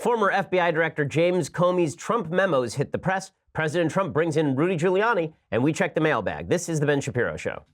Former FBI Director James Comey's Trump memos hit the press. President Trump brings in Rudy Giuliani, and we check the mailbag. This is the Ben Shapiro Show.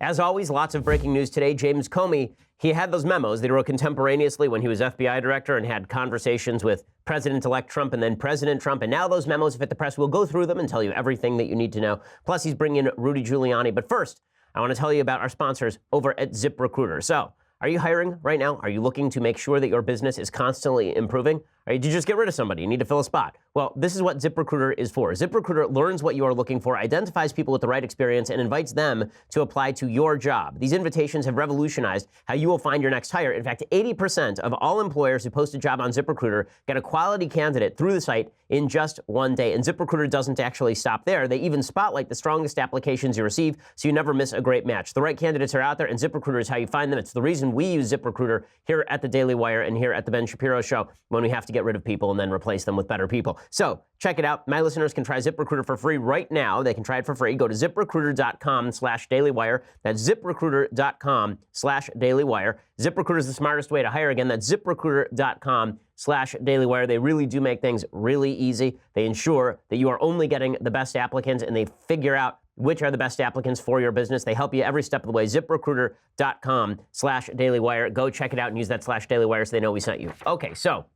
As always, lots of breaking news today. James Comey, he had those memos that he wrote contemporaneously when he was FBI director and had conversations with President-elect Trump and then President Trump. And now those memos have hit the press. We'll go through them and tell you everything that you need to know. Plus, he's bringing in Rudy Giuliani. But first, I want to tell you about our sponsors over at ZipRecruiter. So, are you hiring right now? Are you looking to make sure that your business is constantly improving? Or did you just get rid of somebody? You need to fill a spot. Well, this is what ZipRecruiter is for. ZipRecruiter learns what you are looking for, identifies people with the right experience, and invites them to apply to your job. These invitations have revolutionized how you will find your next hire. In fact, 80% of all employers who post a job on ZipRecruiter get a quality candidate through the site in just one day. And ZipRecruiter doesn't actually stop there. They even spotlight the strongest applications you receive, so you never miss a great match. The right candidates are out there, and ZipRecruiter is how you find them. It's the reason we use ZipRecruiter here at the Daily Wire and here at the Ben Shapiro Show when we have to get rid of people and then replace them with better people. So check it out. My listeners can try ZipRecruiter for free right now. They can try it for free. Go to ZipRecruiter.com/dailywire. That's ZipRecruiter.com/dailywire. ZipRecruiter is the smartest way to hire. Again, that's ZipRecruiter.com/dailywire. They really do make things really easy. They ensure that you are only getting the best applicants, and they figure out which are the best applicants for your business. They help you every step of the way. ZipRecruiter.com/dailywire. Go check it out and use that /dailywire so they know we sent you. Okay, so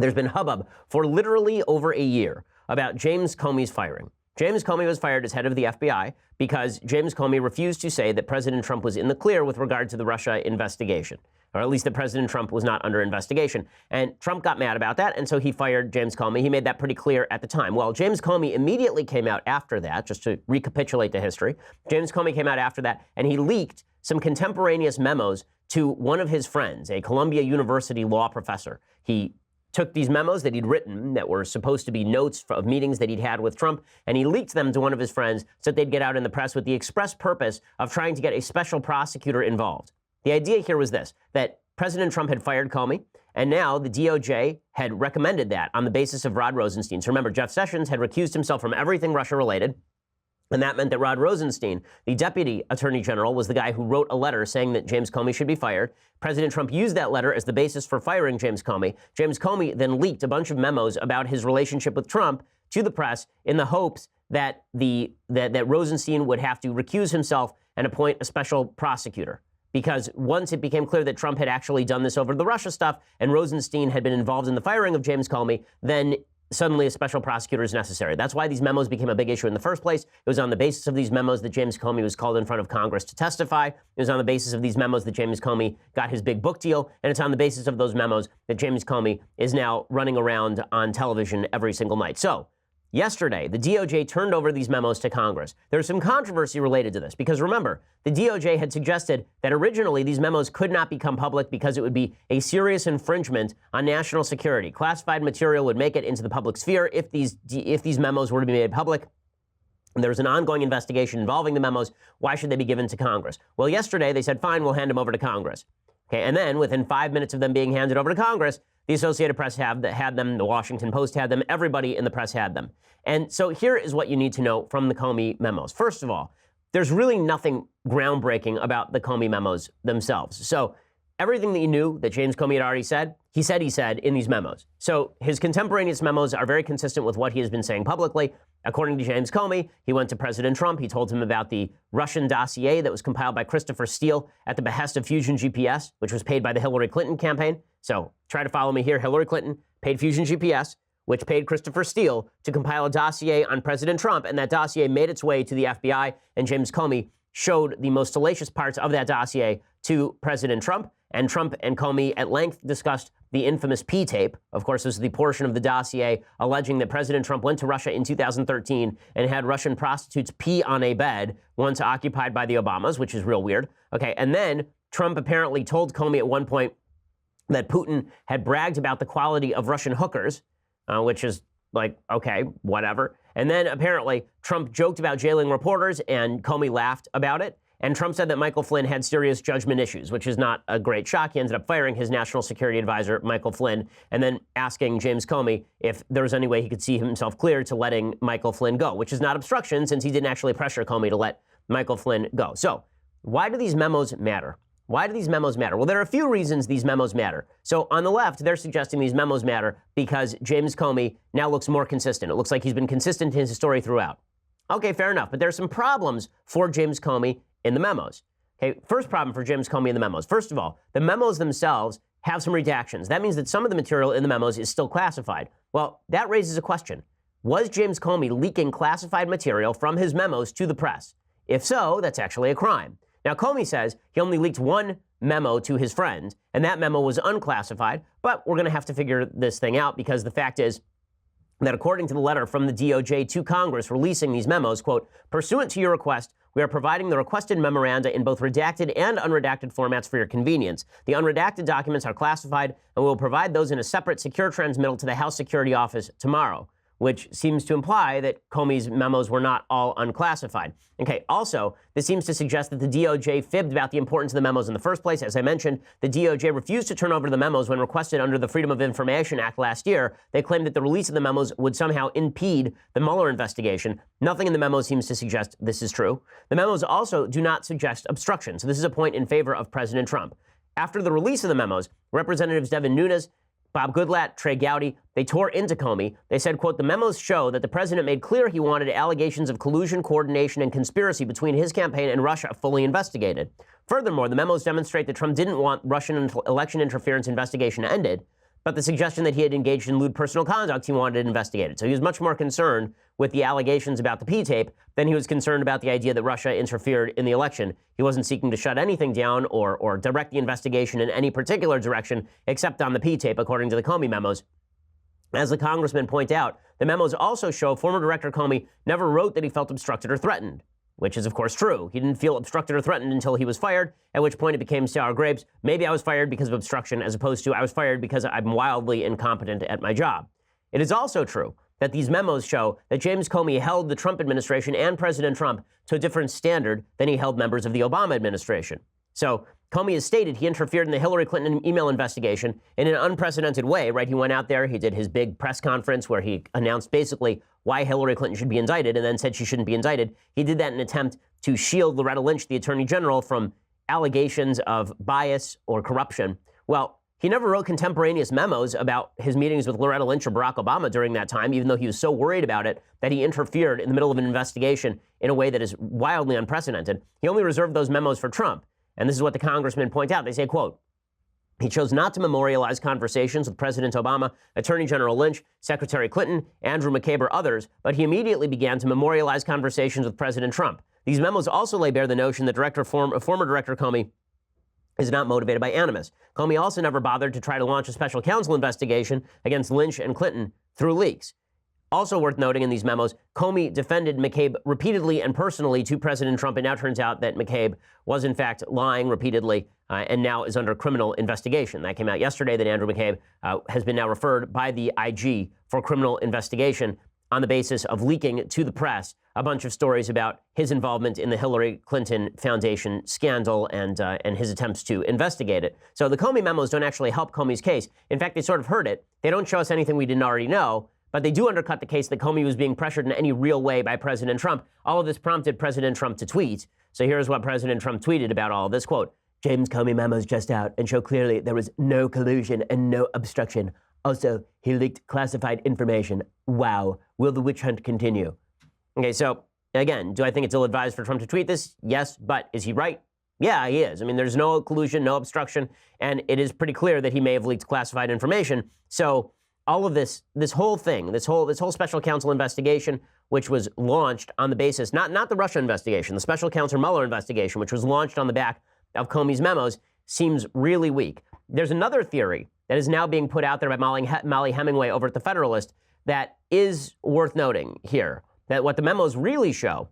there's been hubbub for literally over a year about James Comey's firing. James Comey was fired as head of the FBI because James Comey refused to say that President Trump was in the clear with regard to the Russia investigation, or at least that President Trump was not under investigation. And Trump got mad about that, and so he fired James Comey. He made that pretty clear at the time. Well, James Comey immediately came out after that, just to recapitulate the history. James Comey came out after that, and he leaked some contemporaneous memos to one of his friends, a Columbia University law professor. He took these memos that he'd written that were supposed to be notes of meetings that he'd had with Trump, and he leaked them to one of his friends so that they'd get out in the press with the express purpose of trying to get a special prosecutor involved. The idea here was this, that President Trump had fired Comey, and now the DOJ had recommended that on the basis of Rod Rosenstein. So remember, Jeff Sessions had recused himself from everything Russia-related, and that meant that Rod Rosenstein, the deputy attorney general, was the guy who wrote a letter saying that James Comey should be fired. President Trump used that letter as the basis for firing James Comey. James Comey then leaked a bunch of memos about his relationship with Trump to the press in the hopes that that Rosenstein would have to recuse himself and appoint a special prosecutor. Because once it became clear that Trump had actually done this over the Russia stuff and Rosenstein had been involved in the firing of James Comey, then suddenly a special prosecutor is necessary. That's why these memos became a big issue in the first place. It was on the basis of these memos that James Comey was called in front of Congress to testify. It was on the basis of these memos that James Comey got his big book deal. And it's on the basis of those memos that James Comey is now running around on television every single night. So yesterday, the DOJ turned over these memos to Congress. There's some controversy related to this because remember, the DOJ had suggested that originally these memos could not become public because it would be a serious infringement on national security. Classified material would make it into the public sphere if these memos were to be made public. There's an ongoing investigation involving the memos. Why should they be given to Congress? Well, yesterday they said, fine, we'll hand them over to Congress. Okay, and then within 5 minutes of them being handed over to Congress, the Associated Press had them, the Washington Post had them, everybody in the press had them. And so here is what you need to know from the Comey memos. First of all, there's really nothing groundbreaking about the Comey memos themselves. So everything that you knew that James Comey had already said, he said in these memos. So his contemporaneous memos are very consistent with what he has been saying publicly. According to James Comey, he went to President Trump. He told him about the Russian dossier that was compiled by Christopher Steele at the behest of Fusion GPS, which was paid by the Hillary Clinton campaign. So try to follow me here. Hillary Clinton paid Fusion GPS, which paid Christopher Steele to compile a dossier on President Trump. And that dossier made its way to the FBI. And James Comey showed the most salacious parts of that dossier to President Trump. And Trump and Comey at length discussed the infamous P tape. Of course, this is the portion of the dossier alleging that President Trump went to Russia in 2013 and had Russian prostitutes pee on a bed once occupied by the Obamas, which is real weird. Okay, and then Trump apparently told Comey at one point that Putin had bragged about the quality of Russian hookers, which is like, okay, whatever. And then apparently Trump joked about jailing reporters and Comey laughed about it. And Trump said that Michael Flynn had serious judgment issues, which is not a great shock. He ended up firing his national security advisor, Michael Flynn, and then asking James Comey if there was any way he could see himself clear to letting Michael Flynn go, which is not obstruction since he didn't actually pressure Comey to let Michael Flynn go. So why do these memos matter? Why do these memos matter? Well, there are a few reasons these memos matter. So on the left, they're suggesting these memos matter because James Comey now looks more consistent. It looks like he's been consistent in his story throughout. Okay, fair enough. But there are some problems for James Comey in the memos. Okay, first problem for James Comey in the memos. First of all, the memos themselves have some redactions. That means that some of the material in the memos is still classified. Well, that raises a question. Was James Comey leaking classified material from his memos to the press? If so, that's actually a crime. Now, Comey says he only leaked one memo to his friend, and that memo was unclassified, but we're going to have to figure this thing out because the fact is that according to the letter from the DOJ to Congress releasing these memos, quote, pursuant to your request, we are providing the requested memoranda in both redacted and unredacted formats for your convenience. The unredacted documents are classified, and we will provide those in a separate secure transmittal to the House Security Office tomorrow, which seems to imply that Comey's memos were not all unclassified. Okay, also, this seems to suggest that the DOJ fibbed about the importance of the memos in the first place. As I mentioned, the DOJ refused to turn over the memos when requested under the Freedom of Information Act last year. They claimed that the release of the memos would somehow impede the Mueller investigation. Nothing in the memo seems to suggest this is true. The memos also do not suggest obstruction, so this is a point in favor of President Trump. After the release of the memos, Representatives Devin Nunes, Bob Goodlatte, Trey Gowdy, they tore into Comey. They said, quote, the memos show that the president made clear he wanted allegations of collusion, coordination, and conspiracy between his campaign and Russia fully investigated. Furthermore, the memos demonstrate that Trump didn't want Russian election interference investigation ended, but the suggestion that he had engaged in lewd personal conduct, he wanted it investigated. So he was much more concerned with the allegations about the P-tape than he was concerned about the idea that Russia interfered in the election. He wasn't seeking to shut anything down or direct the investigation in any particular direction except on the P-tape, according to the Comey memos. As the congressmen point out, the memos also show former Director Comey never wrote that he felt obstructed or threatened, which is, of course, true. He didn't feel obstructed or threatened until he was fired, at which point it became sour grapes. Maybe I was fired because of obstruction, as opposed to I was fired because I'm wildly incompetent at my job. It is also true that these memos show that James Comey held the Trump administration and President Trump to a different standard than he held members of the Obama administration. So Comey has stated he interfered in the Hillary Clinton email investigation in an unprecedented way, right? He went out there, he did his big press conference where he announced basically why Hillary Clinton should be indicted and then said she shouldn't be indicted. He did that in an attempt to shield Loretta Lynch, the Attorney General, from allegations of bias or corruption. Well, he never wrote contemporaneous memos about his meetings with Loretta Lynch or Barack Obama during that time, even though he was so worried about it that he interfered in the middle of an investigation in a way that is wildly unprecedented. He only reserved those memos for Trump. And this is what the congressmen point out. They say, quote, he chose not to memorialize conversations with President Obama, Attorney General Lynch, Secretary Clinton, Andrew McCabe, or others, but he immediately began to memorialize conversations with President Trump. These memos also lay bare the notion that former Director Comey is not motivated by animus. Comey also never bothered to try to launch a special counsel investigation against Lynch and Clinton through leaks. Also worth noting in these memos, Comey defended McCabe repeatedly and personally to President Trump. It now turns out that McCabe was, in fact, lying repeatedly and now is under criminal investigation. That came out yesterday that Andrew McCabe has been now referred by the IG for criminal investigation on the basis of leaking to the press a bunch of stories about his involvement in the Hillary Clinton Foundation scandal and his attempts to investigate it. So the Comey memos don't actually help Comey's case. In fact, they sort of hurt it. They don't show us anything we didn't already know, but they do undercut the case that Comey was being pressured in any real way by President Trump. All of this prompted President Trump to tweet. So here's what President Trump tweeted about all of this, quote, James Comey memos just out and show clearly there was no collusion and no obstruction. Also, he leaked classified information. Wow. Will the witch hunt continue? Okay, so again, do I think it's ill-advised for Trump to tweet this? Yes, but is he right? Yeah, he is. I mean, there's no collusion, no obstruction, and it is pretty clear that he may have leaked classified information. So all of this whole thing, this whole special counsel investigation, which was launched on the basis, not the Russia investigation, the special counsel Mueller investigation, which was launched on the back of Comey's memos, seems really weak. There's another theory that is now being put out there by Molly Hemingway over at the Federalist that is worth noting here. That what the memos really show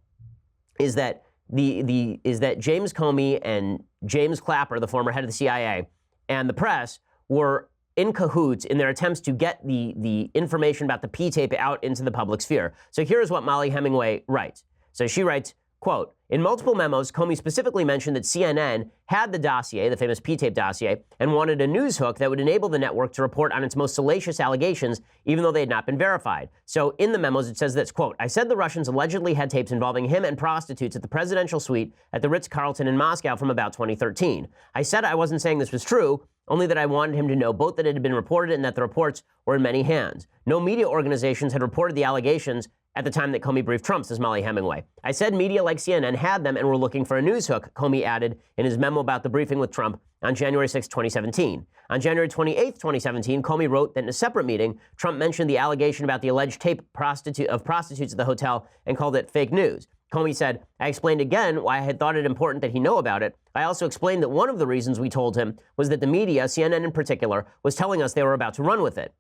is that that James Comey and James Clapper, the former head of the CIA, and the press were in cahoots in their attempts to get the information about the P-tape out into the public sphere. So here's what Molly Hemingway writes. So she writes, Quote, in multiple memos, Comey specifically mentioned that CNN had the dossier, the famous P-tape dossier, and wanted a news hook that would enable the network to report on its most salacious allegations, even though they had not been verified. So in the memos, it says this, quote, I said the Russians allegedly had tapes involving him and prostitutes at the presidential suite at the Ritz-Carlton in Moscow from about 2013. I said I wasn't saying this was true, only that I wanted him to know both that it had been reported and that the reports were in many hands. No media organizations had reported the allegations at the time that Comey briefed Trump, says Molly Hemingway. I said media like CNN had them and were looking for a news hook, Comey added in his memo about the briefing with Trump on January 6, 2017. On January 28, 2017, Comey wrote that in a separate meeting, Trump mentioned the allegation about the alleged tape of prostitutes at the hotel and called it fake news. Comey said, I explained again why I had thought it important that he know about it. I also explained that one of the reasons we told him was that the media, CNN in particular, was telling us they were about to run with it.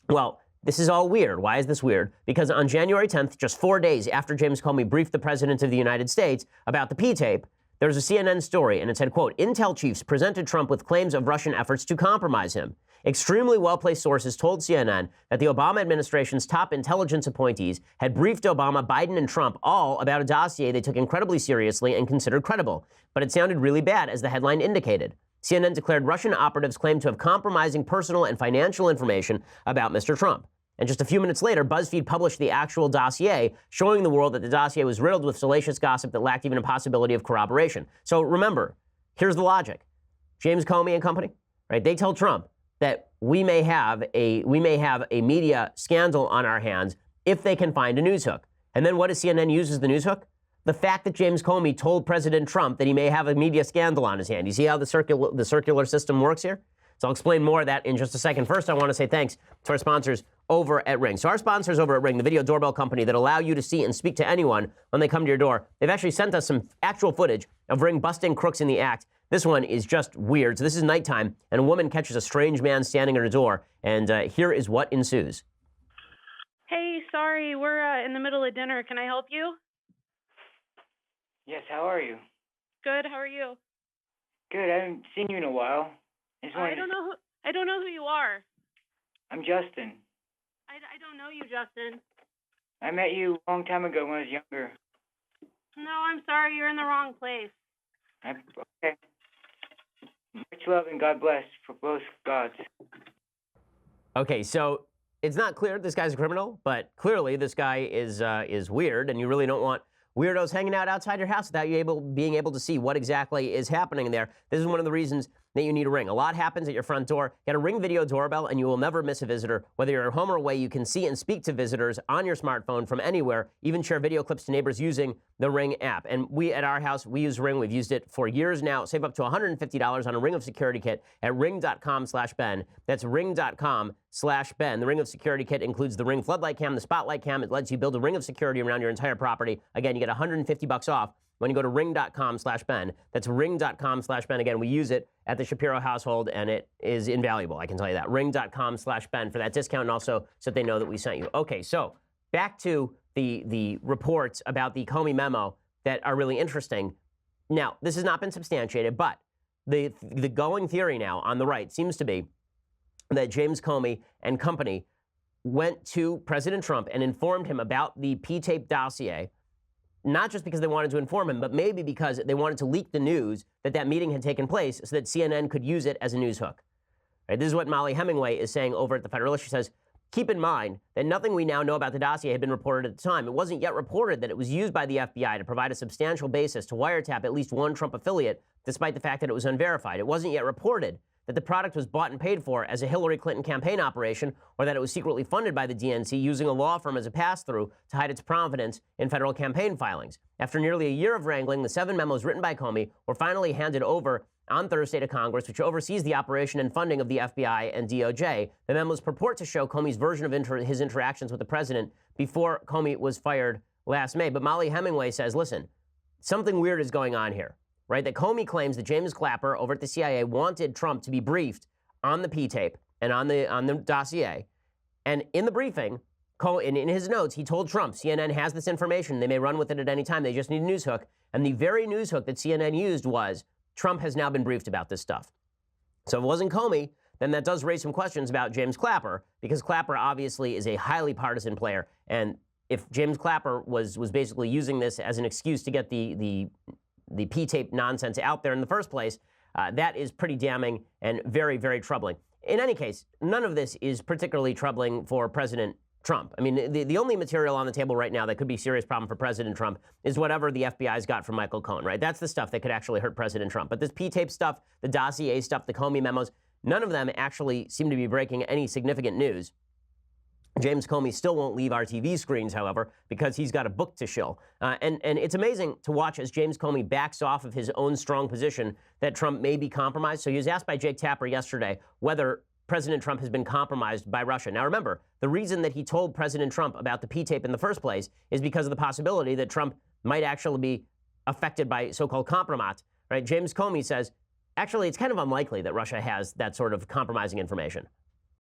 Well, this is all weird. Why is this weird? Because on January 10th, just 4 days after James Comey briefed the President of the United States about the P-tape, there was a CNN story, and it said, quote, Intel chiefs presented Trump with claims of Russian efforts to compromise him. Extremely well-placed sources told CNN that the Obama administration's top intelligence appointees had briefed Obama, Biden, and Trump all about a dossier they took incredibly seriously and considered credible. But it sounded really bad, as the headline indicated. CNN declared Russian operatives claimed to have compromising personal and financial information about Mr. Trump. And just a few minutes later, BuzzFeed published the actual dossier, showing the world that the dossier was riddled with salacious gossip that lacked even a possibility of corroboration. So remember, here's the logic. James Comey and company, right? They tell Trump that we may have a media scandal on our hands if they can find a news hook. And then what does CNN use as the news hook? The fact that James Comey told President Trump that he may have a media scandal on his hand. You see how the circular system works here? So I'll explain more of that in just a second. First, I want to say thanks to our sponsors over at Ring. So our sponsors over at Ring, the video doorbell company that allow you to see and speak to anyone when they come to your door, they've actually sent us some actual footage of Ring busting crooks in the act. This one is just weird. So this is nighttime, and a woman catches a strange man standing at her door, and here is what ensues. Hey, sorry, we're in the middle of dinner. Can I help you? Yes, how are you? Good. How are you? Good. I haven't seen you in a while. I don't know who you are. I'm Justin. I don't know you, Justin. I met you a long time ago when I was younger. No, I'm sorry. You're in the wrong place. Okay. Much love and God bless for both gods. Okay, so it's not clear this guy's a criminal, but clearly this guy is weird, and you really don't want weirdos hanging out outside your house without you being able to see what exactly is happening there. This is one of the reasons that you need a Ring. A lot happens at your front door. Get a Ring video doorbell, and you will never miss a visitor. Whether you're at home or away, you can see and speak to visitors on your smartphone from anywhere, even share video clips to neighbors using the Ring app. And we, at our house, we use Ring. We've used it for years now. Save up to $150 on a Ring of Security kit at ring.com/Ben. That's ring.com/Ben. The Ring of Security kit includes the Ring floodlight cam, the spotlight cam. It lets you build a ring of security around your entire property. Again, you get $150 off when you go to ring.com/Ben. That's ring.com/Ben. Again, we use it at the Shapiro household, and it is invaluable. I can tell you that. Ring.com/Ben for that discount, and also so that they know that we sent you. Okay, so back to the reports about the Comey memo that are really interesting. Now, this has not been substantiated, but the going theory now on the right seems to be that James Comey and company went to President Trump and informed him about the P-tape dossier, not just because they wanted to inform him, but maybe because they wanted to leak the news that meeting had taken place so that CNN could use it as a news hook. Right? This is what Molly Hemingway is saying over at the Federalist. She says, keep in mind that nothing we now know about the dossier had been reported at the time. It wasn't yet reported that it was used by the FBI to provide a substantial basis to wiretap at least one Trump affiliate, despite the fact that it was unverified. It wasn't yet reported that the product was bought and paid for as a Hillary Clinton campaign operation, or that it was secretly funded by the DNC using a law firm as a pass-through to hide its provenance in federal campaign filings. After nearly a year of wrangling, the 7 memos written by Comey were finally handed over on Thursday to Congress, which oversees the operation and funding of the FBI and DOJ. The memos purport to show Comey's version of his interactions with the president before Comey was fired last May. But Molly Hemingway says, listen, something weird is going on here. Right, that Comey claims that James Clapper over at the CIA wanted Trump to be briefed on the P-tape and on the dossier. And in the briefing, in his notes, he told Trump, CNN has this information. They may run with it at any time. They just need a news hook. And the very news hook that CNN used was, Trump has now been briefed about this stuff. So if it wasn't Comey, then that does raise some questions about James Clapper, because Clapper obviously is a highly partisan player. And if James Clapper was basically using this as an excuse to get the P-tape nonsense out there in the first place, that is pretty damning and very, very troubling. In any case, none of this is particularly troubling for President Trump. I mean, the only material on the table right now that could be a serious problem for President Trump is whatever the FBI's got from Michael Cohen, right? That's the stuff that could actually hurt President Trump. But this P-tape stuff, the dossier stuff, the Comey memos, none of them actually seem to be breaking any significant news. James Comey still won't leave our TV screens, however, because he's got a book to shill. And it's amazing to watch as James Comey backs off of his own strong position that Trump may be compromised. So he was asked by Jake Tapper yesterday whether President Trump has been compromised by Russia. Now, remember, the reason that he told President Trump about the P-tape in the first place is because of the possibility that Trump might actually be affected by so-called compromise, right? James Comey says, actually, it's kind of unlikely that Russia has that sort of compromising information.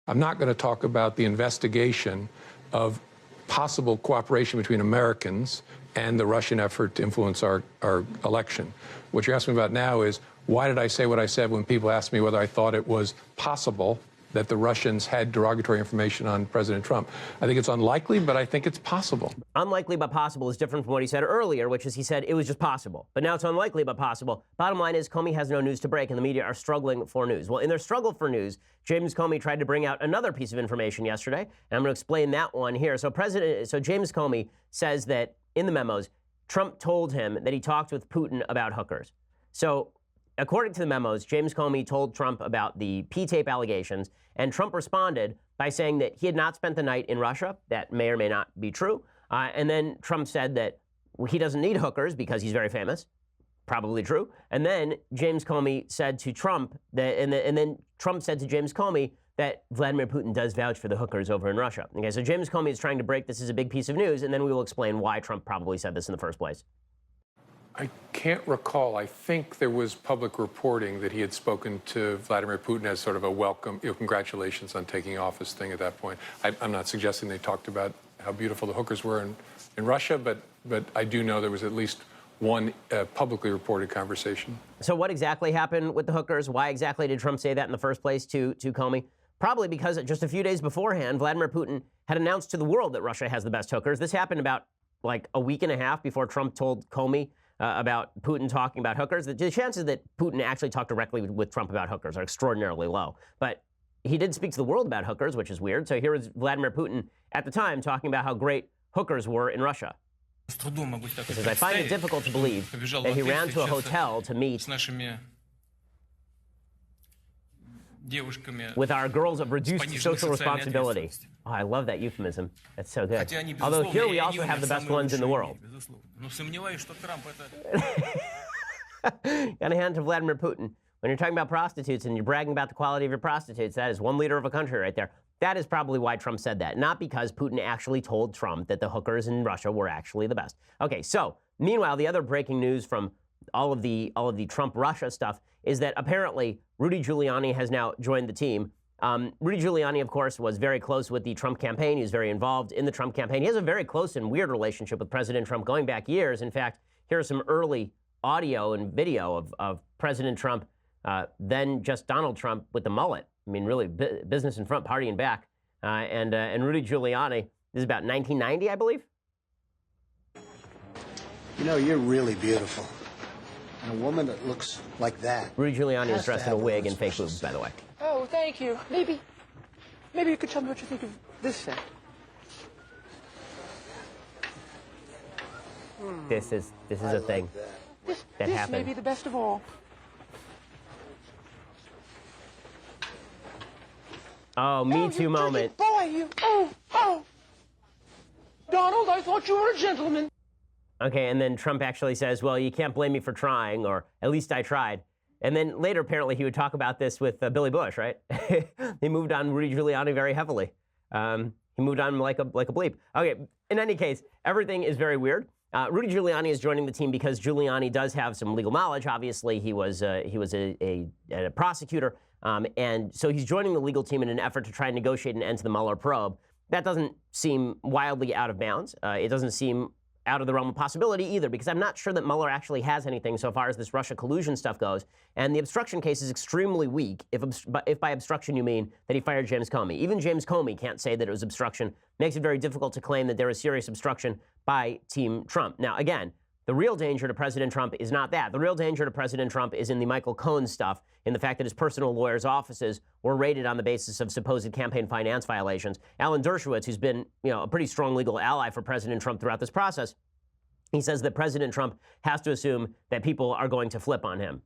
I'm not going to talk about the investigation of possible cooperation between Americans and the Russian effort to influence our election. What you're asking about now is, why did I say what I said when people asked me whether I thought it was possible that the Russians had derogatory information on President Trump? I think it's unlikely, but I think it's possible. Unlikely but possible is different from what he said earlier, which is he said it was just possible. But now it's unlikely but possible. Bottom line is Comey has no news to break, and the media are struggling for news. Well, in their struggle for news, James Comey tried to bring out another piece of information yesterday, and I'm going to explain that one here. So James Comey says that in the memos, Trump told him that he talked with Putin about hookers. So according to the memos, James Comey told Trump about the P-tape allegations, and Trump responded by saying that he had not spent the night in Russia. That may or may not be true. And then Trump said that he doesn't need hookers because he's very famous. Probably true. And then James Comey said to Trump that, and then Trump said to James Comey that Vladimir Putin does vouch for the hookers over in Russia. Okay, so James Comey is trying to break this as a big piece of news, and then we will explain why Trump probably said this in the first place. I can't recall. I think there was public reporting that he had spoken to Vladimir Putin as sort of a welcome, congratulations on taking office thing at that point. I'm not suggesting they talked about how beautiful the hookers were in Russia, but I do know there was at least one publicly reported conversation. So what exactly happened with the hookers? Why exactly did Trump say that in the first place to Comey? Probably because just a few days beforehand, Vladimir Putin had announced to the world that Russia has the best hookers. This happened about like a week and a half before Trump told Comey about Putin talking about hookers. The chances that Putin actually talked directly with Trump about hookers are extraordinarily low. But he did speak to the world about hookers, which is weird. So here was Vladimir Putin at the time talking about how great hookers were in Russia. He says, I find it difficult to believe that he ran to a hotel to meet with our girls of reduced social responsibility. Oh, I love that euphemism. That's so good. Although here we also have the best ones in the world. Got to hand to Vladimir Putin. When you're talking about prostitutes and you're bragging about the quality of your prostitutes, that is one leader of a country right there. That is probably why Trump said that, not because Putin actually told Trump that the hookers in Russia were actually the best. Okay, so meanwhile, the other breaking news from all of the Trump-Russia stuff is that apparently Rudy Giuliani has now joined the team. Rudy Giuliani, of course, was very close with the Trump campaign. He was very involved in the Trump campaign. He has a very close and weird relationship with President Trump going back years. In fact, here's some early audio and video of President Trump, then just Donald Trump with the mullet. I mean, really, business in front, party in back. And Rudy Giuliani, this is about 1990, I believe. You know, you're really beautiful. And a woman that looks like that. Rudy Giuliani is dressed in a wig and fake boobs, by the way. Oh, thank you. Maybe you could tell me what you think of this set. This is a thing that this happened. May be the best of all. Oh, Me Too moment. Boy, you. Oh. Donald, I thought you were a gentleman. Okay, and then Trump actually says, well, you can't blame me for trying, or at least I tried. And then later, apparently, he would talk about this with Billy Bush, right? He moved on Rudy Giuliani very heavily. He moved on like a bleep. Okay, in any case, everything is very weird. Rudy Giuliani is joining the team because Giuliani does have some legal knowledge. Obviously, he was a prosecutor, and so he's joining the legal team in an effort to try and negotiate an end to the Mueller probe. That doesn't seem wildly out of bounds. It doesn't seem out of the realm of possibility either, because I'm not sure that Mueller actually has anything so far as this Russia collusion stuff goes. And the obstruction case is extremely weak, if by obstruction you mean that he fired James Comey. Even James Comey can't say that it was obstruction. Makes it very difficult to claim that there is serious obstruction by Team Trump. Now, again, the real danger to President Trump is not that. The real danger to President Trump is in the Michael Cohen stuff, in the fact that his personal lawyers' offices were raided on the basis of supposed campaign finance violations. Alan Dershowitz, who's been, a pretty strong legal ally for President Trump throughout this process, he says that President Trump has to assume that people are going to flip on him.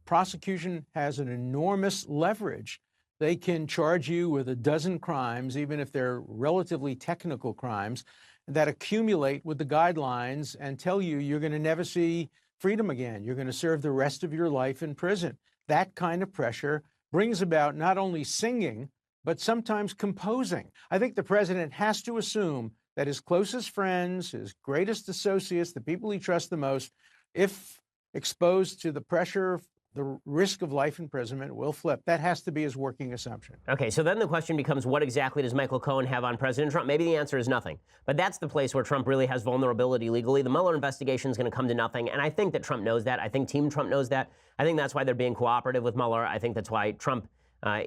Prosecution has an enormous leverage. They can charge you with a dozen crimes, even if they're relatively technical crimes, that accumulate with the guidelines and tell you you're going to never see freedom again. You're going to serve the rest of your life in prison. That kind of pressure brings about not only singing, but sometimes composing. I think the president has to assume that his closest friends, his greatest associates, the people he trusts the most, if exposed to the pressure, the risk of life imprisonment, will flip. That has to be his working assumption. Okay, so then the question becomes, what exactly does Michael Cohen have on President Trump? Maybe the answer is nothing. But that's the place where Trump really has vulnerability legally. The Mueller investigation is going to come to nothing, and I think that Trump knows that. I think Team Trump knows that. I think that's why they're being cooperative with Mueller. I think that's why Trump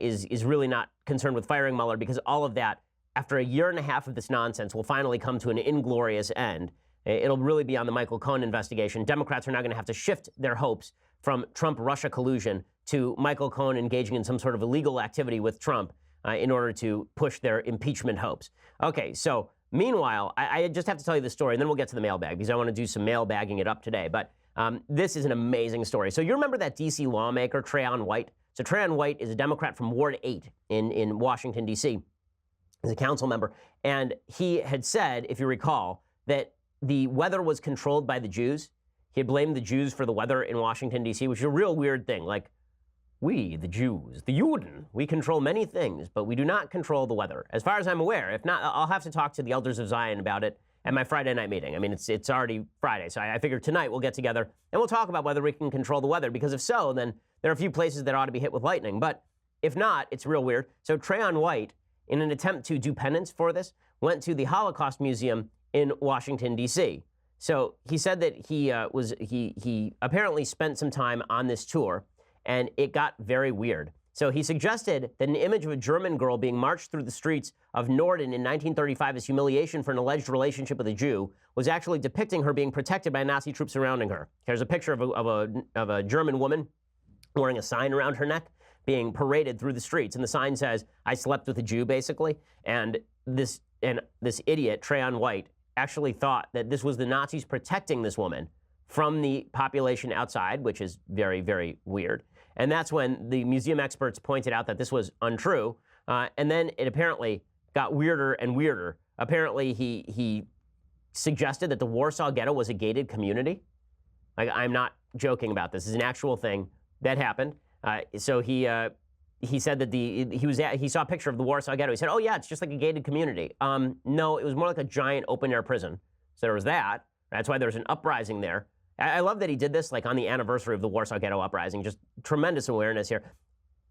is really not concerned with firing Mueller, because all of that, after a year and a half of this nonsense, will finally come to an inglorious end. It'll really be on the Michael Cohen investigation. Democrats are now going to have to shift their hopes from Trump-Russia collusion to Michael Cohen engaging in some sort of illegal activity with Trump in order to push their impeachment hopes. Okay, so meanwhile, I just have to tell you the story, and then we'll get to the mailbag, because I want to do some mailbagging it up today. But this is an amazing story. So you remember that D.C. lawmaker, Treyon White? So Treyon White is a Democrat from Ward 8 in Washington, D.C. He's a council member. And he had said, if you recall, that the weather was controlled by the Jews. He had blamed the Jews for the weather in Washington, D.C., which is a real weird thing. Like, we, the Jews, the Juden, we control many things, but we do not control the weather. As far as I'm aware. If not, I'll have to talk to the elders of Zion about it at my Friday night meeting. I mean, it's already Friday, so I figured tonight we'll get together and we'll talk about whether we can control the weather, because if so, then there are a few places that ought to be hit with lightning. But if not, it's real weird. So Treyon White, in an attempt to do penance for this, went to the Holocaust Museum in Washington, D.C. So he said that he apparently spent some time on this tour, and it got very weird. So he suggested that an image of a German girl being marched through the streets of Norden in 1935 as humiliation for an alleged relationship with a Jew was actually depicting her being protected by Nazi troops surrounding her. There's a picture of a German woman wearing a sign around her neck, being paraded through the streets, and the sign says, "I slept with a Jew," basically. And this idiot, Treyon White, actually thought that this was the Nazis protecting this woman from the population outside, which is very, very weird. And that's when the museum experts pointed out that this was untrue. And then it apparently got weirder and weirder. Apparently, he suggested that the Warsaw Ghetto was a gated community. Like, I'm not joking about this. This is an actual thing that happened. So he said that he saw a picture of the Warsaw Ghetto. He said, "Oh yeah, it's just like a gated community." No, it was more like a giant open air prison. So there was that. That's why there was an uprising there. I love that he did this like on the anniversary of the Warsaw Ghetto uprising. Just tremendous awareness here.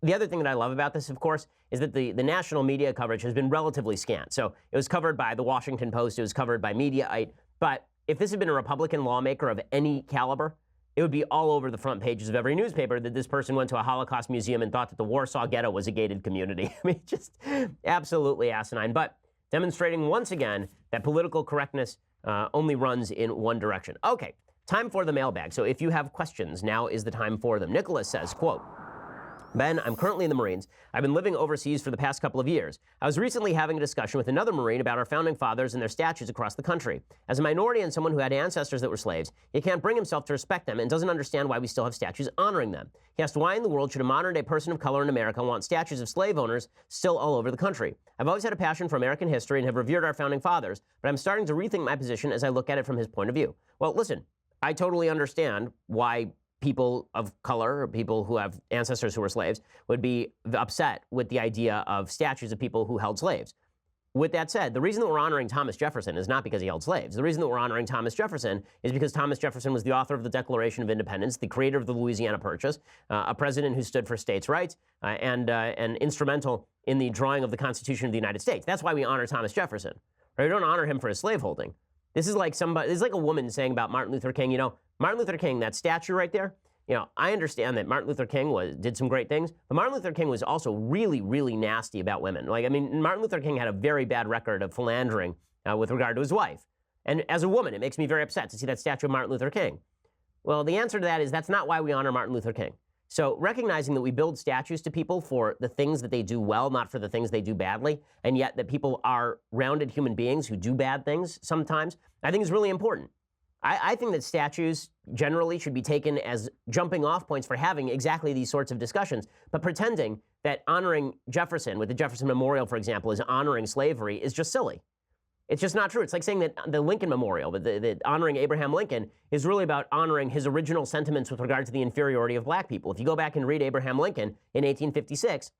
The other thing that I love about this, of course, is that the national media coverage has been relatively scant. So it was covered by the Washington Post. It was covered by Mediaite. But if this had been a Republican lawmaker of any caliber, it would be all over the front pages of every newspaper that this person went to a Holocaust museum and thought that the Warsaw Ghetto was a gated community. I mean, just absolutely asinine. But demonstrating once again that political correctness only runs in one direction. Okay, time for the mailbag. So if you have questions, now is the time for them. Nicholas says, quote, "Ben, I'm currently in the Marines. I've been living overseas for the past couple of years. I was recently having a discussion with another Marine about our founding fathers and their statues across the country. As a minority and someone who had ancestors that were slaves, he can't bring himself to respect them and doesn't understand why we still have statues honoring them. He asked why in the world should a modern-day person of color in America want statues of slave owners still all over the country. I've always had a passion for American history and have revered our founding fathers, but I'm starting to rethink my position as I look at it from his point of view." Well, listen, I totally understand why people of color or people who have ancestors who were slaves would be upset with the idea of statues of people who held slaves. With that said, the reason that we're honoring Thomas Jefferson is not because he held slaves. The reason that we're honoring Thomas Jefferson is because Thomas Jefferson was the author of the Declaration of Independence, the creator of the Louisiana Purchase, a president who stood for states' rights, and instrumental in the drawing of the Constitution of the United States. That's why we honor Thomas Jefferson. Right? We don't honor him for his slaveholding. This is like a woman saying about Martin Luther King, you know, Martin Luther King, that statue right there, you know, I understand that Martin Luther King did some great things, but Martin Luther King was also really, really nasty about women. Like, I mean, Martin Luther King had a very bad record of philandering with regard to his wife. And as a woman, it makes me very upset to see that statue of Martin Luther King. Well, the answer to that is that's not why we honor Martin Luther King. So recognizing that we build statues to people for the things that they do well, not for the things they do badly, and yet that people are rounded human beings who do bad things sometimes, I think is really important. I think that statues generally should be taken as jumping off points for having exactly these sorts of discussions, but pretending that honoring Jefferson with the Jefferson Memorial, for example, is honoring slavery is just silly. It's just not true. It's like saying that the Lincoln Memorial, that honoring Abraham Lincoln, is really about honoring his original sentiments with regard to the inferiority of black people. If you go back and read Abraham Lincoln in 1856,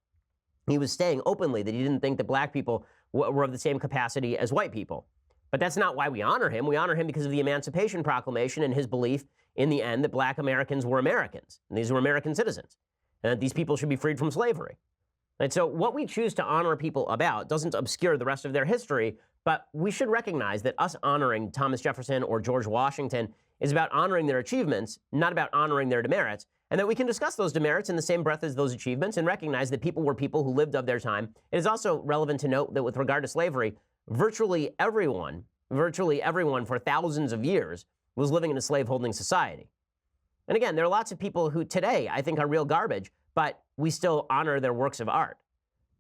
he was saying openly that he didn't think that black people were of the same capacity as white people. But that's not why we honor him. We honor him because of the Emancipation Proclamation and his belief in the end that black Americans were Americans, and these were American citizens, and that these people should be freed from slavery. And so what we choose to honor people about doesn't obscure the rest of their history, but we should recognize that us honoring Thomas Jefferson or George Washington is about honoring their achievements, not about honoring their demerits, and that we can discuss those demerits in the same breath as those achievements and recognize that people were people who lived of their time. It is also relevant to note that with regard to slavery, virtually everyone for thousands of years was living in a slaveholding society. And again, there are lots of people who today I think are real garbage, but we still honor their works of art.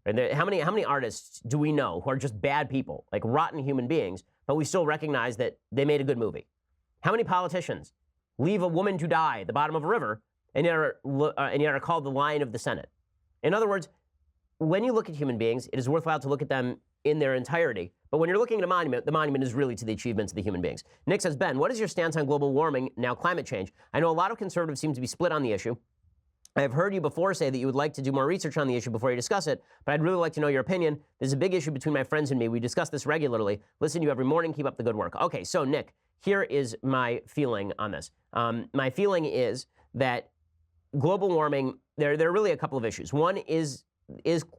And how many artists do we know who are just bad people, like rotten human beings, but we still recognize that they made a good movie? How many politicians leave a woman to die at the bottom of a river and yet are called the Lion of the Senate? In other words, when you look at human beings, it is worthwhile to look at them in their entirety. But when you're looking at a monument, the monument is really to the achievements of the human beings. Nick says, Ben, what is your stance on global warming, now climate change? I know a lot of conservatives seem to be split on the issue. I've heard you before say that you would like to do more research on the issue before you discuss it, but I'd really like to know your opinion. There's a big issue between my friends and me. We discuss this regularly. Listen to you every morning. Keep up the good work. Okay, so Nick, here is my feeling on this. My feeling is that global warming, there are really a couple of issues. One is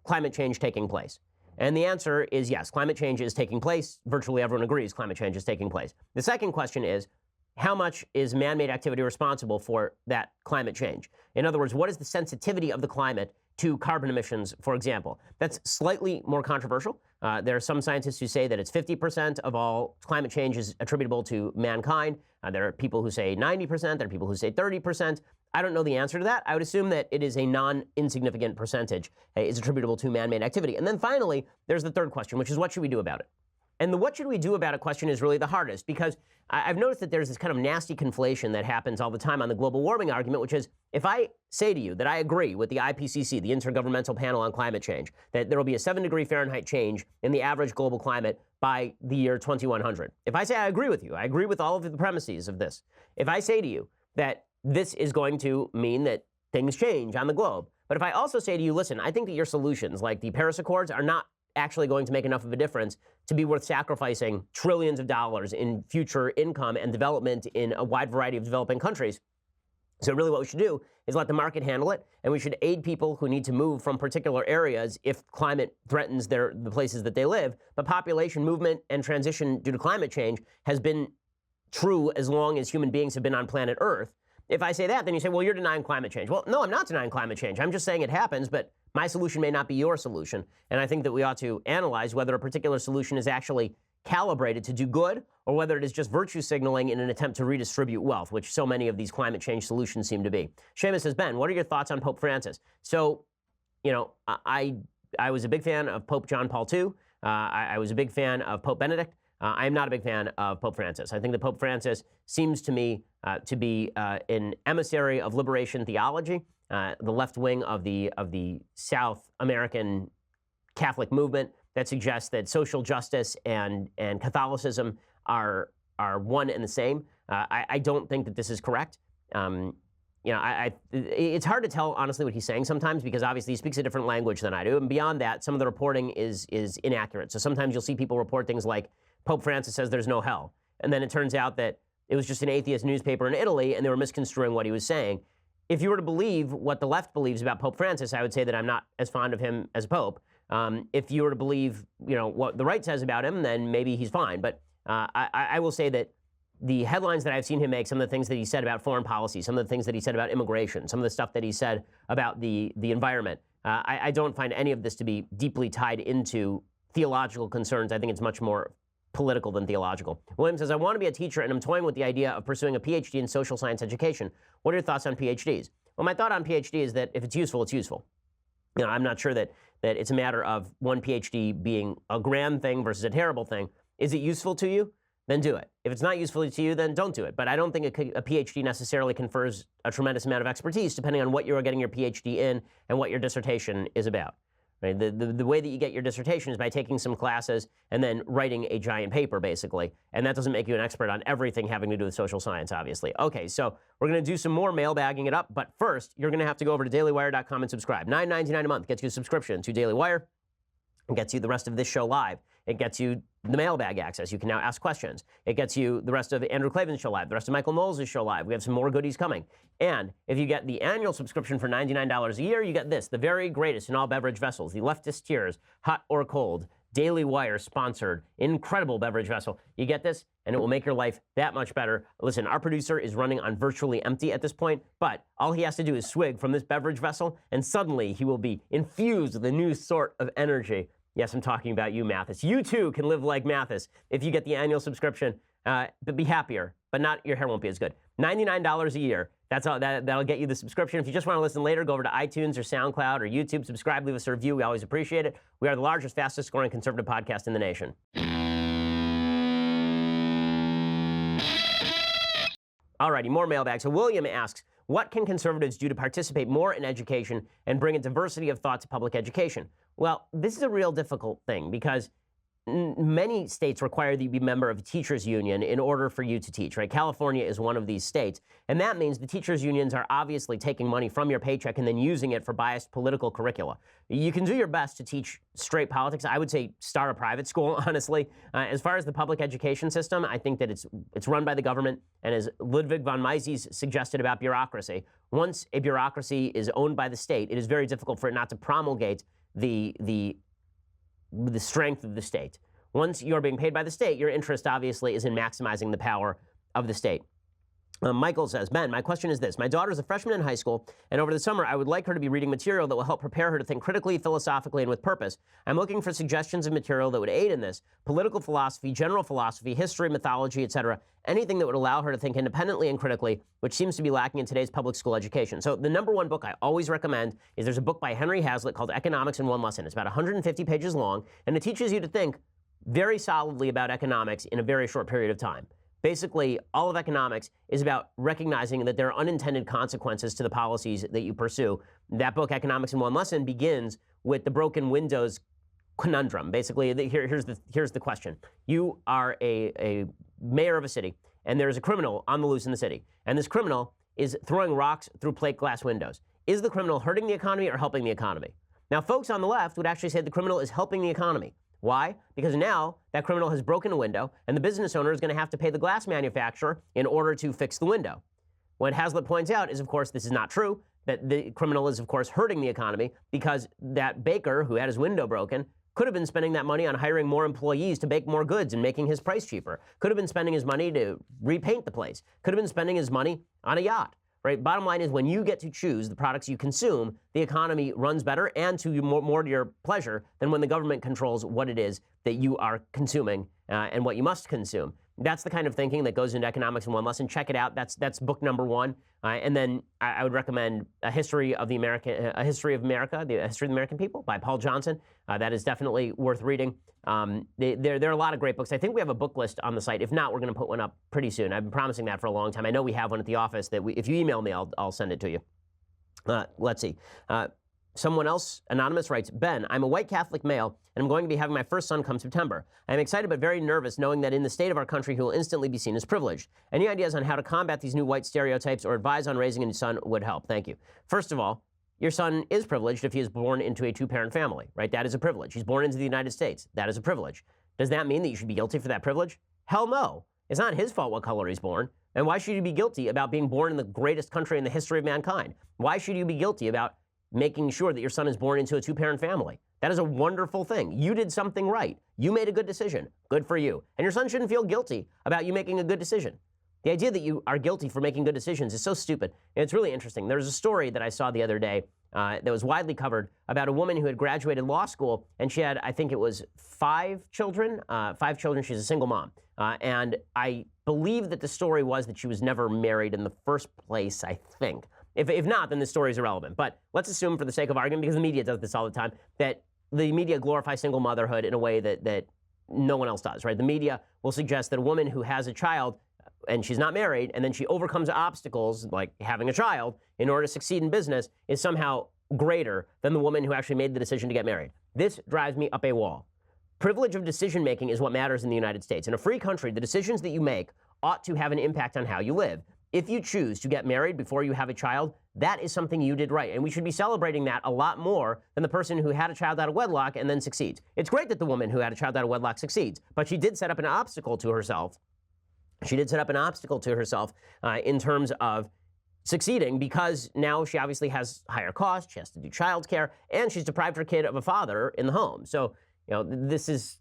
climate change taking place? And the answer is yes, climate change is taking place. Virtually everyone agrees climate change is taking place. The second question is, how much is man-made activity responsible for that climate change? In other words, what is the sensitivity of the climate to carbon emissions, for example? That's slightly more controversial. There are some scientists who say that it's 50% of all climate change is attributable to mankind. There are people who say 90%. There are people who say 30%. I don't know the answer to that. I would assume that it is a non-insignificant percentage is attributable to man-made activity. And then finally, there's the third question, which is what should we do about it? And the what should we do about it question is really the hardest, because I've noticed that there's this kind of nasty conflation that happens all the time on the global warming argument, which is if I say to you that I agree with the IPCC, the Intergovernmental Panel on Climate Change, that there will be a 7-degree Fahrenheit change in the average global climate by the year 2100. If I say I agree with you, I agree with all of the premises of this. If I say to you that this is going to mean that things change on the globe, but if I also say to you, listen, I think that your solutions like the Paris Accords are not actually going to make enough of a difference to be worth sacrificing trillions of dollars in future income and development in a wide variety of developing countries. So really what we should do is let the market handle it, and we should aid people who need to move from particular areas if climate threatens the places that they live. But population movement and transition due to climate change has been true as long as human beings have been on planet Earth. If I say that, then you say, well, you're denying climate change. Well, no, I'm not denying climate change. I'm just saying it happens, but my solution may not be your solution. And I think that we ought to analyze whether a particular solution is actually calibrated to do good or whether it is just virtue signaling in an attempt to redistribute wealth, which so many of these climate change solutions seamus seem to be. Seamus says, Ben, what are your thoughts on Pope Francis? So, you know, I was a big fan of Pope John Paul II. I was a big fan of Pope Benedict. I am not a big fan of Pope Francis. I think that Pope Francis seems to me to be an emissary of liberation theology, the left wing of the South American Catholic movement that suggests that social justice and Catholicism are one and the same. I don't think that this is correct. You know, it's hard to tell, honestly, what he's saying sometimes because obviously he speaks a different language than I do. And beyond that, some of the reporting is inaccurate. So sometimes you'll see people report things like Pope Francis says there's no hell. And then it turns out that it was just an atheist newspaper in Italy and they were misconstruing what he was saying. If you were to believe what the left believes about Pope Francis, I would say that I'm not as fond of him as a pope. If you were to believe, you know, what the right says about him, then maybe he's fine. But I will say that the headlines that I've seen him make, some of the things that he said about foreign policy, some of the things that he said about immigration, some of the stuff that he said about the environment, I don't find any of this to be deeply tied into theological concerns. I think it's much more political than theological. William says, I want to be a teacher and I'm toying with the idea of pursuing a PhD in social science education. What are your thoughts on PhDs? Well, my thought on PhD is that if it's useful, it's useful. You know, I'm not sure that it's a matter of one PhD being a grand thing versus a terrible thing. Is it useful to you? Then do it. If it's not useful to you, then don't do it. But I don't think a PhD necessarily confers a tremendous amount of expertise depending on what you're getting your PhD in and what your dissertation is about. Right? The way that you get your dissertation is by taking some classes and then writing a giant paper, basically. And that doesn't make you an expert on everything having to do with social science, obviously. Okay, so we're going to do some more mailbagging it up. But first, you're going to have to go over to dailywire.com and subscribe. $9.99 a month gets you a subscription to Daily Wire. It gets you the rest of this show live. It gets you the mailbag access. You can now ask questions. It gets you the rest of Andrew Klavan's show live, the rest of Michael Knowles' show live. We have some more goodies coming. And if you get the annual subscription for $99 a year, you get this, the very greatest in all beverage vessels, the Leftist Tears, hot or cold, Daily Wire sponsored, incredible beverage vessel. You get this, and it will make your life that much better. Listen, our producer is running on virtually empty at this point, but all he has to do is swig from this beverage vessel, and suddenly he will be infused with a new sort of energy. Yes, I'm talking about you, Mathis. You too can live like Mathis if you get the annual subscription, but be happier, but not your hair won't be as good. $99 a year. That's all. That'll get you the subscription. If you just want to listen later, go over to iTunes or SoundCloud or YouTube. Subscribe, leave us a review. We always appreciate it. We are the largest, fastest scoring conservative podcast in the nation. Alrighty, more mailbag. So William asks, what can conservatives do to participate more in education and bring a diversity of thought to public education? Well, this is a real difficult thing because many states require that you be a member of a teachers union in order for you to teach, right? California is one of these states, and that means the teachers unions are obviously taking money from your paycheck and then using it for biased political curricula. You can do your best to teach straight politics. I would say start a private school, honestly. As far as the public education system, I think that it's run by the government, and as Ludwig von Mises suggested about bureaucracy, once a bureaucracy is owned by the state, it is very difficult for it not to promulgate the strength of the state. Once you're being paid by the state, your interest obviously is in maximizing the power of the state. Michael says, Ben, my question is this. My daughter is a freshman in high school, and over the summer, I would like her to be reading material that will help prepare her to think critically, philosophically, and with purpose. I'm looking for suggestions of material that would aid in this. Political philosophy, general philosophy, history, mythology, etc. Anything that would allow her to think independently and critically, which seems to be lacking in today's public school education. So the number one book I always recommend is there's a book by Henry Hazlitt called Economics in One Lesson. It's about 150 pages long, and it teaches you to think very solidly about economics in a very short period of time. Basically, all of economics is about recognizing that there are unintended consequences to the policies that you pursue. That book, Economics in One Lesson, begins with the broken windows conundrum. Basically, here's the question. You are a mayor of a city, and there's a criminal on the loose in the city. And this criminal is throwing rocks through plate glass windows. Is the criminal hurting the economy or helping the economy? Now, folks on the left would actually say the criminal is helping the economy. Why? Because now that criminal has broken a window, and the business owner is going to have to pay the glass manufacturer in order to fix the window. What Hazlitt points out is, of course, this is not true, that the criminal is, of course, hurting the economy because that baker who had his window broken could have been spending that money on hiring more employees to bake more goods and making his price cheaper. Could have been spending his money to repaint the place. Could have been spending his money on a yacht. Right? Bottom line is when you get to choose the products you consume, the economy runs better and to more to your pleasure than when the government controls what it is that you are consuming and what you must consume. That's the kind of thinking that goes into Economics in One Lesson. Check it out. That's book number one. And then I would recommend A History of America, the History of the American People by Paul Johnson. That is definitely worth reading. There are a lot of great books. I think we have a book list on the site. If not, we're going to put one up pretty soon. I've been promising that for a long time. I know we have one at the office that if you email me, I'll send it to you. Let's see. Someone else, anonymous, writes, Ben, I'm a white Catholic male, and I'm going to be having my first son come September. I'm excited but very nervous knowing that in the state of our country, he will instantly be seen as privileged. Any ideas on how to combat these new white stereotypes or advise on raising a son would help. Thank you. First of all, your son is privileged if he is born into a two-parent family, right? That is a privilege. He's born into the United States. That is a privilege. Does that mean that you should be guilty for that privilege? Hell no. It's not his fault what color he's born. And why should you be guilty about being born in the greatest country in the history of mankind? Why should you be guilty about making sure that your son is born into a two-parent family. That is a wonderful thing. You did something right. You made a good decision. Good for you. And your son shouldn't feel guilty about you making a good decision. The idea that you are guilty for making good decisions is so stupid. And it's really interesting. There's a story that I saw the other day that was widely covered about a woman who had graduated law school, and she had, I think it was 5 children. 5 children. She's a single mom. And I believe that the story was that she was never married in the first place, I think. If not, then the story is irrelevant. But let's assume, for the sake of argument, because the media does this all the time, that the media glorifies single motherhood in a way that no one else does, right? The media will suggest that a woman who has a child and she's not married, and then she overcomes obstacles like having a child in order to succeed in business is somehow greater than the woman who actually made the decision to get married. This drives me up a wall. Privilege of decision-making is what matters in the United States. In a free country, the decisions that you make ought to have an impact on how you live. If you choose to get married before you have a child, that is something you did right. And we should be celebrating that a lot more than the person who had a child out of wedlock and then succeeds. It's great that the woman who had a child out of wedlock succeeds, but she did set up an obstacle to herself. She did set up an obstacle to herself in terms of succeeding, because now she obviously has higher costs, she has to do childcare, and she's deprived her kid of a father in the home. So, this is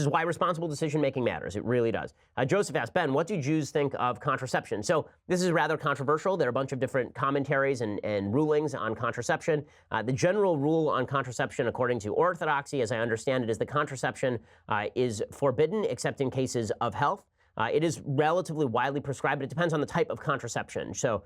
why responsible decision-making matters. It really does. Joseph asked, Ben, what do Jews think of contraception? So this is rather controversial. There are a bunch of different commentaries and rulings on contraception. The general rule on contraception, according to Orthodoxy, as I understand it, is that contraception is forbidden except in cases of health. It is relatively widely prescribed, but it depends on the type of contraception. So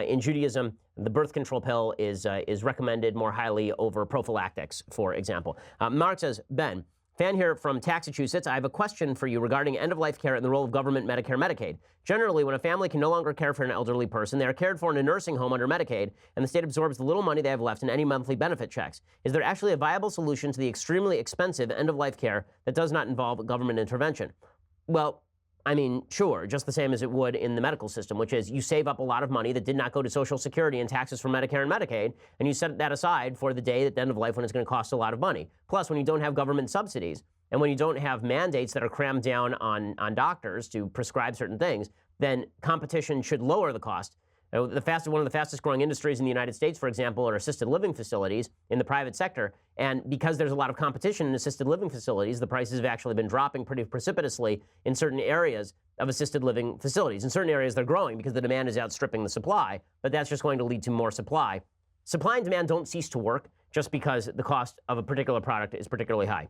in Judaism, the birth control pill is recommended more highly over prophylactics, for example. Mark says, Ben, fan here from Massachusetts, I have a question for you regarding end-of-life care and the role of government Medicare, Medicaid. Generally, when a family can no longer care for an elderly person, they are cared for in a nursing home under Medicaid, and the state absorbs the little money they have left in any monthly benefit checks. Is there actually a viable solution to the extremely expensive end-of-life care that does not involve government intervention? Well, I mean, sure, just the same as it would in the medical system, which is you save up a lot of money that did not go to Social Security and taxes for Medicare and Medicaid, and you set that aside for the day at the end of life when it's going to cost a lot of money. Plus, when you don't have government subsidies, and when you don't have mandates that are crammed down on doctors to prescribe certain things, then competition should lower the cost. One of the fastest growing industries in the United States, for example, are assisted living facilities in the private sector. And because there's a lot of competition in assisted living facilities, the prices have actually been dropping pretty precipitously in certain areas of assisted living facilities. In certain areas, they're growing because the demand is outstripping the supply, but that's just going to lead to more supply. Supply and demand don't cease to work just because the cost of a particular product is particularly high.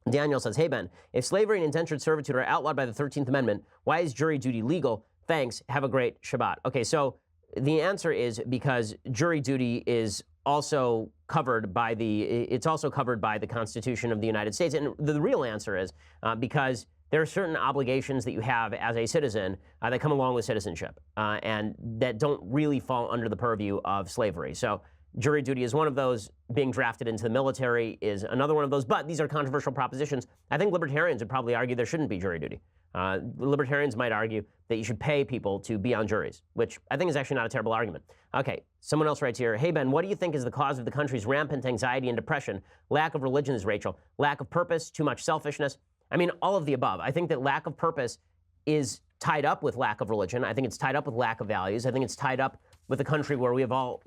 Daniel says, hey, Ben, if slavery and indentured servitude are outlawed by the 13th Amendment, why is jury duty legal? Thanks. Have a great Shabbat. Okay, so the answer is because jury duty is also covered by the Constitution of the United States. And the real answer is because there are certain obligations that you have as a citizen that come along with citizenship and that don't really fall under the purview of slavery. So jury duty is one of those. Being drafted into the military is another one of those. But these are controversial propositions. I think libertarians would probably argue there shouldn't be jury duty. Libertarians might argue that you should pay people to be on juries, which I think is actually not a terrible argument. Okay, someone else writes here, hey, Ben, what do you think is the cause of the country's rampant anxiety and depression? Lack of religion, is Rachel. Lack of purpose, too much selfishness. I mean, all of the above. I think that lack of purpose is tied up with lack of religion. I think it's tied up with lack of values. I think it's tied up with a country where we have all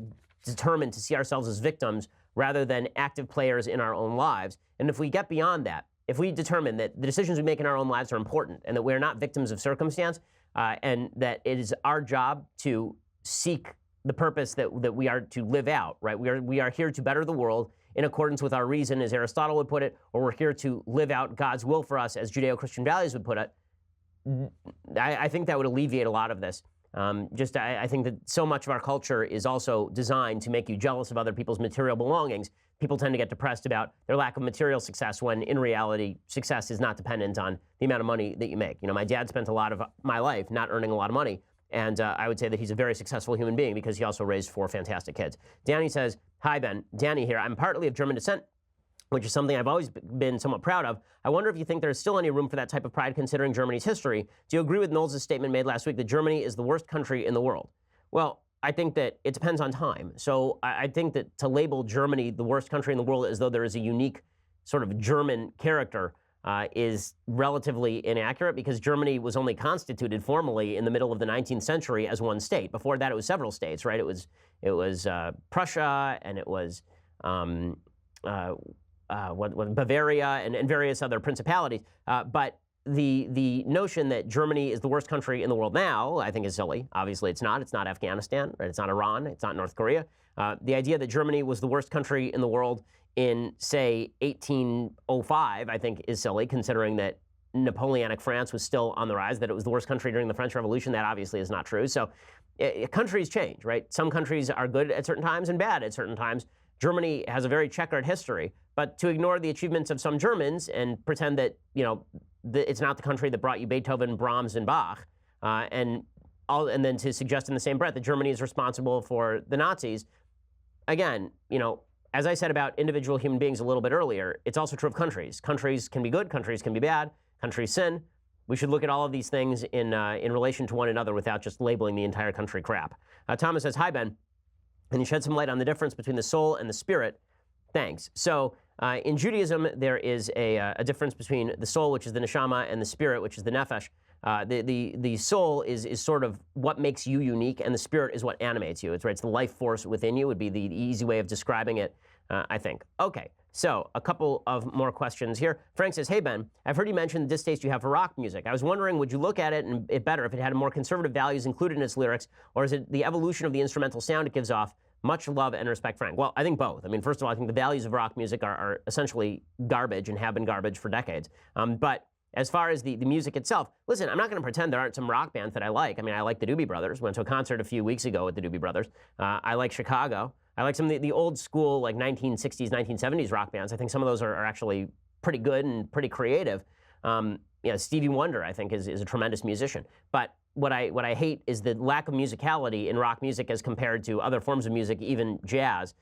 determined to see ourselves as victims rather than active players in our own lives. And if we get beyond that, if we determine that the decisions we make in our own lives are important and that we're not victims of circumstance and that it is our job to seek the purpose that we are to live out, right? We are here to better the world in accordance with our reason, as Aristotle would put it, or we're here to live out God's will for us, as Judeo-Christian values would put it. I think that would alleviate a lot of this. I think that so much of our culture is also designed to make you jealous of other people's material belongings. People tend to get depressed about their lack of material success when, in reality, success is not dependent on the amount of money that you make. You know, my dad spent a lot of my life not earning a lot of money, and I would say that he's a very successful human being because he also raised 4 fantastic kids. Danny says, hi, Ben. Danny here. I'm partly of German descent, which is something I've always been somewhat proud of. I wonder if you think there's still any room for that type of pride considering Germany's history. Do you agree with Knowles' statement made last week that Germany is the worst country in the world? Well, I think that it depends on time. So I think that to label Germany the worst country in the world as though there is a unique sort of German character is relatively inaccurate because Germany was only constituted formally in the middle of the 19th century as one state. Before that, it was several states, right? It was Prussia, and it was Bavaria and various other principalities. But the notion that Germany is the worst country in the world now, I think, is silly. Obviously, it's not. It's not Afghanistan, right? It's not Iran. It's not North Korea. The idea that Germany was the worst country in the world in, say, 1805, I think, is silly, considering that Napoleonic France was still on the rise, that it was the worst country during the French Revolution. That obviously is not true. So countries change, right? Some countries are good at certain times and bad at certain times. Germany has a very checkered history. But to ignore the achievements of some Germans and pretend that, it's not the country that brought you Beethoven, Brahms, and Bach, and then to suggest in the same breath that Germany is responsible for the Nazis, again, as I said about individual human beings a little bit earlier, it's also true of countries. Countries can be good, countries can be bad, countries sin. We should look at all of these things in relation to one another without just labeling the entire country crap. Thomas says, "Hi, Ben. Can you shed some light on the difference between the soul and the spirit? Thanks." So in Judaism, there is a difference between the soul, which is the neshama, and the spirit, which is the nefesh. The soul is sort of what makes you unique, and the spirit is what animates you. It's the life force within you would be the easy way of describing it, I think. Okay, so a couple of more questions here. Frank says, "Hey, Ben, I've heard you mention the distaste you have for rock music. I was wondering, would you look at it better if it had more conservative values included in its lyrics, or is it the evolution of the instrumental sound it gives off? Much love and respect, Frank." Well, I think both. I mean, first of all, I think the values of rock music are essentially garbage and have been garbage for decades. But as far as the music itself, listen, I'm not going to pretend there aren't some rock bands that I like. I mean, I like the Doobie Brothers. Went to a concert a few weeks ago with the Doobie Brothers. I like Chicago. I like some of the old school, like 1960s, 1970s rock bands. I think some of those are actually pretty good and pretty creative. Stevie Wonder, I think, is a tremendous musician. But what I hate is the lack of musicality in rock music as compared to other forms of music, even jazz,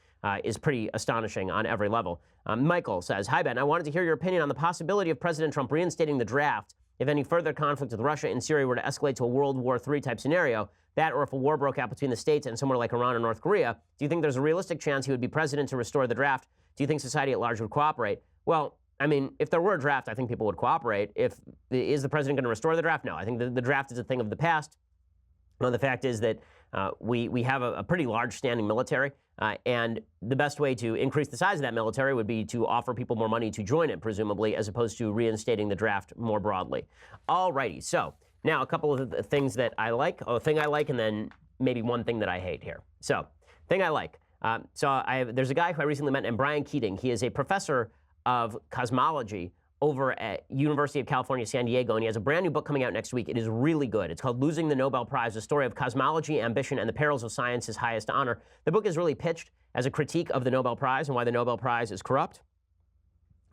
is pretty astonishing on every level. Michael says, "Hi, Ben. I wanted to hear your opinion on the possibility of President Trump reinstating the draft if any further conflict with Russia and Syria were to escalate to a World War III type scenario. That, or if a war broke out between the states and somewhere like Iran or North Korea, do you think there's a realistic chance he would be president to restore the draft? Do you think society at large would cooperate?" Well, I mean, if there were a draft, I think people would cooperate. Is the president going to restore the draft? No, I think the draft is a thing of the past. Well, the fact is that we have a pretty large standing military, and the best way to increase the size of that military would be to offer people more money to join it, presumably, as opposed to reinstating the draft more broadly. All righty, so now a couple of the things that I like, a thing I like, and then maybe one thing that I hate here. So, thing I like. There's a guy who I recently met named Brian Keating. He is a professor of cosmology over at University of California, San Diego, and he has a brand new book coming out next week. It is really good. It's called Losing the Nobel Prize, a story of cosmology, ambition, and the perils of science's highest honor. The book is really pitched as a critique of the Nobel Prize and why the Nobel Prize is corrupt.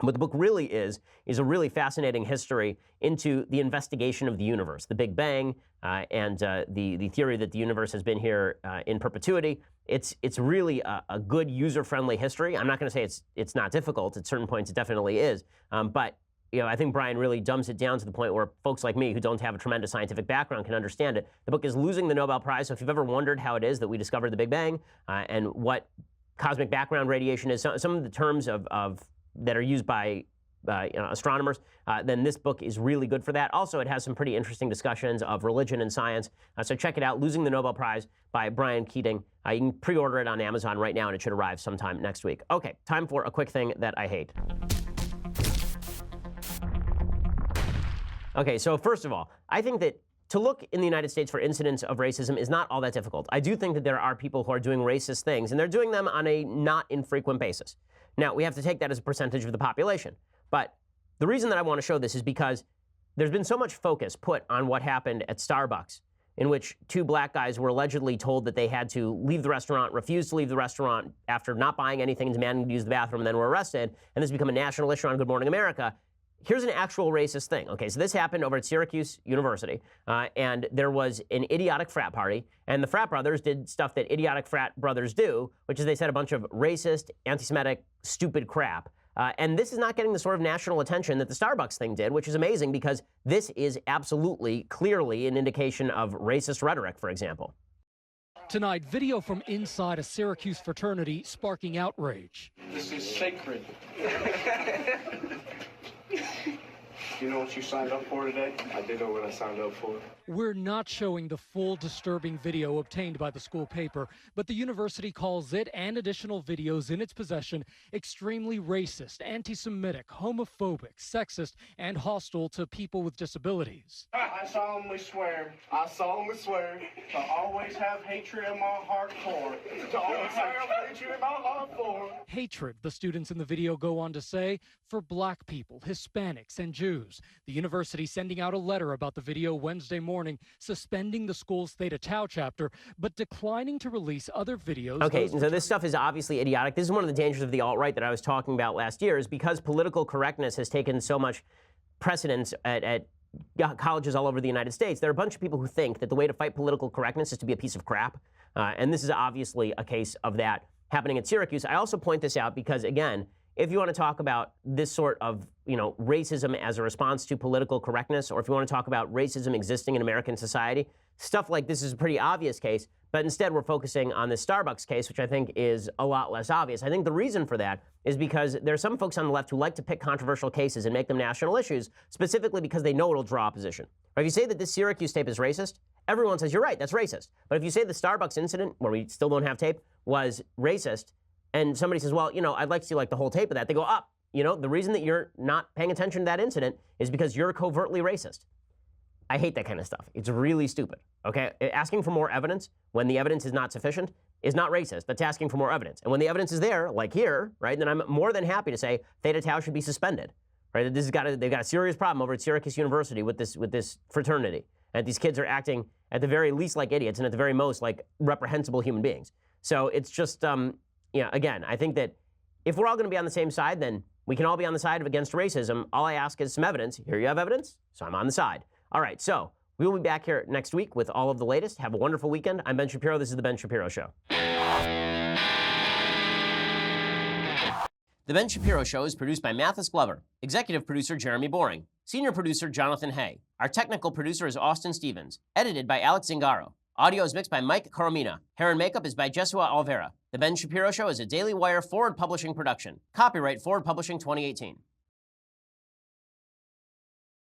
What the book really is a really fascinating history into the investigation of the universe, the Big Bang, and the theory that the universe has been here in perpetuity. It's really a good user-friendly history. I'm not going to say it's not difficult. At certain points, it definitely is. But I think Brian really dumbs it down to the point where folks like me who don't have a tremendous scientific background can understand it. The book is Losing the Nobel Prize. So if you've ever wondered how it is that we discovered the Big Bang and what cosmic background radiation is, some of the terms that are used by astronomers, then this book is really good for that. Also, it has some pretty interesting discussions of religion and science. So check it out, Losing the Nobel Prize by Brian Keating. You can pre-order it on Amazon right now, and it should arrive sometime next week. Okay, time for a quick thing that I hate. Okay, so first of all, I think that to look in the United States for incidents of racism is not all that difficult. I do think that there are people who are doing racist things, and they're doing them on a not infrequent basis. Now, we have to take that as a percentage of the population. But the reason that I want to show this is because there's been so much focus put on what happened at Starbucks, in which two black guys were allegedly told that they had to leave the restaurant, refused to leave the restaurant after not buying anything and demanding to use the bathroom, and then were arrested, and this has become a national issue on Good Morning America. Here's an actual racist thing. Okay, so this happened over at Syracuse University, and there was an idiotic frat party, and the frat brothers did stuff that idiotic frat brothers do, which is they said a bunch of racist, anti-Semitic, stupid crap. And this is not getting the sort of national attention that the Starbucks thing did, which is amazing because this is absolutely, clearly an indication of racist rhetoric, for example. Tonight, video from inside a Syracuse fraternity sparking outrage. This is sacred. You know what you signed up for today? I did know what I signed up for. We're not showing the full disturbing video obtained by the school paper, but the university calls it and additional videos in its possession extremely racist, anti-Semitic, homophobic, sexist, and hostile to people with disabilities. I solemnly swear to always have hatred in my heart for. To always have hatred in my heart for. Hatred, the students in the video go on to say, for black people, Hispanics, and Jews. The university sending out a letter about the video Wednesday morning, suspending the school's Theta Tau chapter, but declining to release other videos. Okay, so this stuff is obviously idiotic. This is one of the dangers of the alt-right that I was talking about last year, is because political correctness has taken so much precedence at colleges all over the United States. There are a bunch of people who think that the way to fight political correctness is to be a piece of crap, and this is obviously a case of that happening at Syracuse. I also point this out because, again, if you want to talk about this sort of, racism as a response to political correctness, or if you want to talk about racism existing in American society, stuff like this is a pretty obvious case, but instead we're focusing on this Starbucks case, which I think is a lot less obvious. I think the reason for that is because there are some folks on the left who like to pick controversial cases and make them national issues, specifically because they know it'll draw opposition. But if you say that this Syracuse tape is racist, everyone says, you're right, that's racist. But if you say the Starbucks incident, where we still don't have tape, was racist, and somebody says, well, I'd like to see the whole tape of that, they go, up. The reason that you're not paying attention to that incident is because you're covertly racist. I hate that kind of stuff. It's really stupid, okay? Asking for more evidence when the evidence is not sufficient is not racist. That's asking for more evidence. And when the evidence is there, like here, right, then I'm more than happy to say Theta Tau should be suspended, right? They've got a serious problem over at Syracuse University with this fraternity. And these kids are acting at the very least like idiots and at the very most like reprehensible human beings. So it's just, again, I think that if we're all going to be on the same side, then we can all be on the side of against racism. All I ask is some evidence. Here you have evidence, so I'm on the side. All right, so we will be back here next week with all of the latest. Have a wonderful weekend. I'm Ben Shapiro. This is The Ben Shapiro Show. The Ben Shapiro Show is produced by Mathis Glover, executive producer Jeremy Boring, senior producer Jonathan Hay. Our technical producer is Austin Stevens, edited by Alex Zingaro. Audio is mixed by Mike Coromina. Hair and makeup is by Jesua Alvera. The Ben Shapiro Show is a Daily Wire Forward Publishing production. Copyright Forward Publishing 2018.